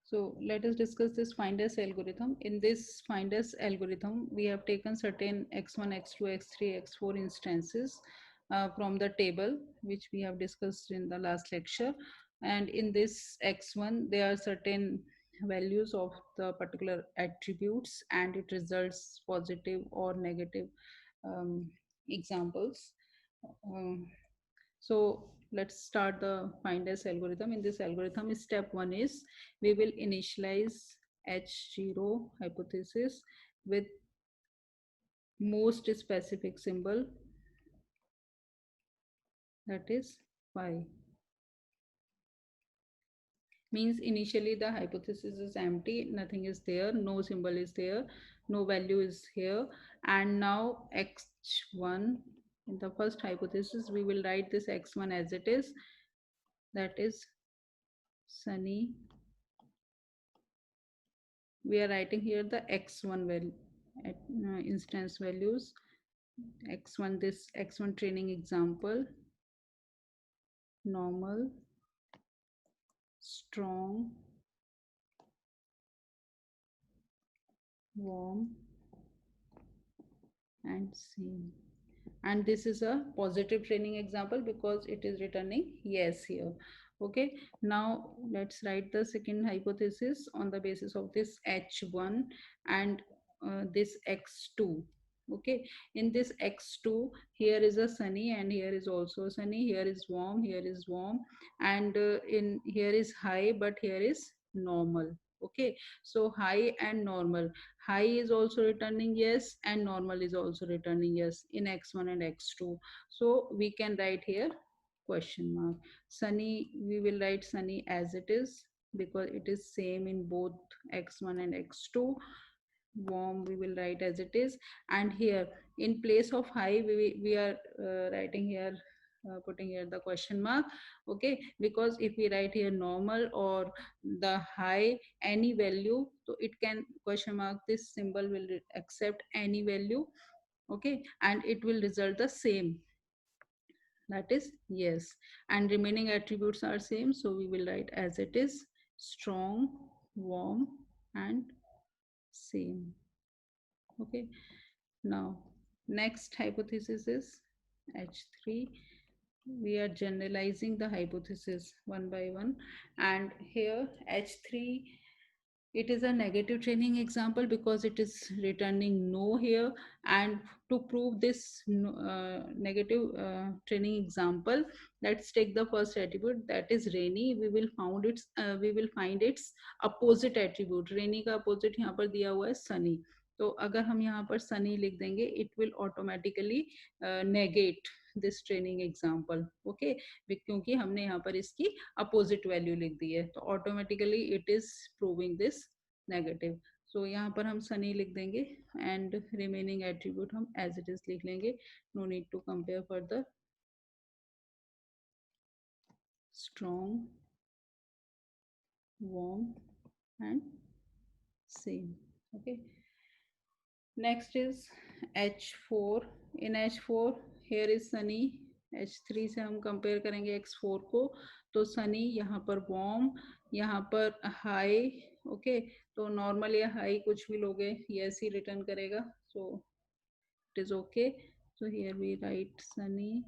So let us discuss this finders algorithm. In this finders algorithm, we have taken certain x1, x2, x3, x4 instances from the table, which we have discussed in the last lecture. And in this x1, there are certain values of the particular attributes, and it results positive or negative um, examples. Um, so let's start the finders algorithm. In this algorithm, step one is we will initialize H0 hypothesis with most specific symbol, that is phi. Means initially the hypothesis is empty, nothing is there, no symbol is there, no value is here. And now x1, in the first hypothesis, we will write this x1 as it is, that is sunny. We are writing here the x1 value at instance values, x1, this x1 training example, normal, strong, warm, and same. And this is a positive training example because it is returning yes here. Okay, now let's write the second hypothesis on the basis of this h1 and this x2. Okay, in this x2, here is a sunny and here is also sunny, here is warm, here is warm, and in here is high but here is normal. Okay, so high and normal, high is also returning yes and normal is also returning yes in x1 and x2. So we can write here question mark. Sunny, we will write sunny as it is because it is same in both x1 and x2. Warm we will write as it is, and here in place of high we are writing here, putting here the question mark. Okay, because if we write here normal or the high any value, so it can question mark, this symbol will accept any value. Okay, and it will result the same, that is yes, and remaining attributes are same, so we will write as it is, strong, warm, and same. Okay, now next hypothesis is H3. We are generalizing the hypothesis one by one, and here H3, it is a negative training example because it is returning no here. And to prove this negative training example, let's take the first attribute, that is rainy. We will find its opposite attribute. rainy का opposite यहाँ पर दिया हुआ है sunny. तो अगर हम यहाँ पर sunny लिख देंगे, it will automatically negate this training example. Okay, क्योंकि हमने यहाँ पर इसकी अपोजिट वैल्यू लिख दी है, तो automatically it is proving this negative. So यहाँ पर हम सनी लिख देंगे एंड रिमेनिंग एट्रीब्यूट हम एज इट इज लिख लेंगे. No need to compare further. Strong, warm, and same. Okay, next is H4. In H4, here is sunny. H3 से हम कंपेयर करेंगे X4 को, तो sunny यहाँ पर warm, यहाँ पर high. ओके, तो नॉर्मल या हाई कुछ भी लोगे यस ही रिटर्न करेगा, so it is okay. So here we write sunny,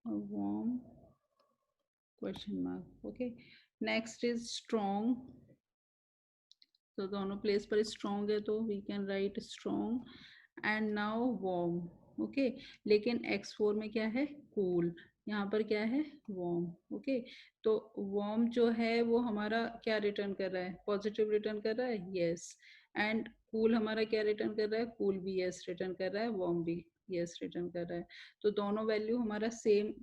warm, question mark. Okay, next is strong. तो दोनों प्लेस पर स्ट्रॉन्ग है, तो we can write strong and now warm. Okay, लेकिन x4 में क्या है, कूल. यहाँ पर क्या है, वार्म. ओके, तो वार्म जो है वो हमारा क्या रिटर्न कर रहा है, पॉजिटिव रिटर्न कर रहा है, यस. एंड कूल हमारा क्या रिटर्न कर रहा है, कूल भी यस रिटर्न कर रहा है, वार्म भी यस रिटर्न कर रहा है. तो दोनों वैल्यू हमारा सेम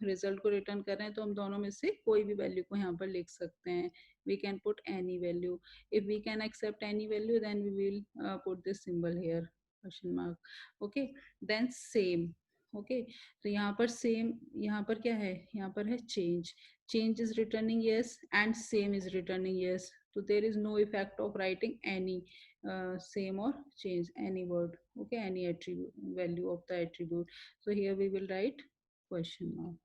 रिजल्ट को रिटर्न कर रहे हैं, तो हम दोनों में से कोई भी वैल्यू को यहाँ पर लिख सकते हैं. We can put any value. If we can accept any value, then we will put this symbol here, question mark. Okay, then same. Okay, तो यहाँ पर same, यहाँ पर क्या है, यहाँ पर है change. Change is returning yes and same is returning yes. So there is no effect of writing any same or change, any word. Okay, any attribute value of the attribute. So here we will write question mark.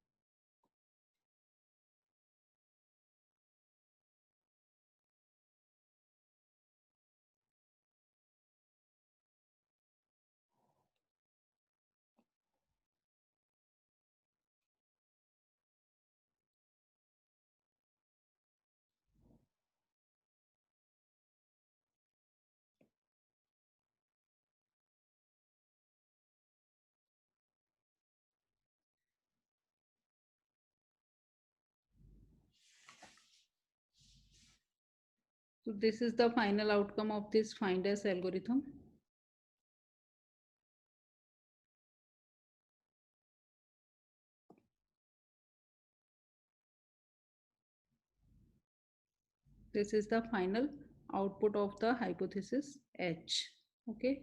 So this is the final outcome of this find S algorithm. This is the final output of the hypothesis H. Okay.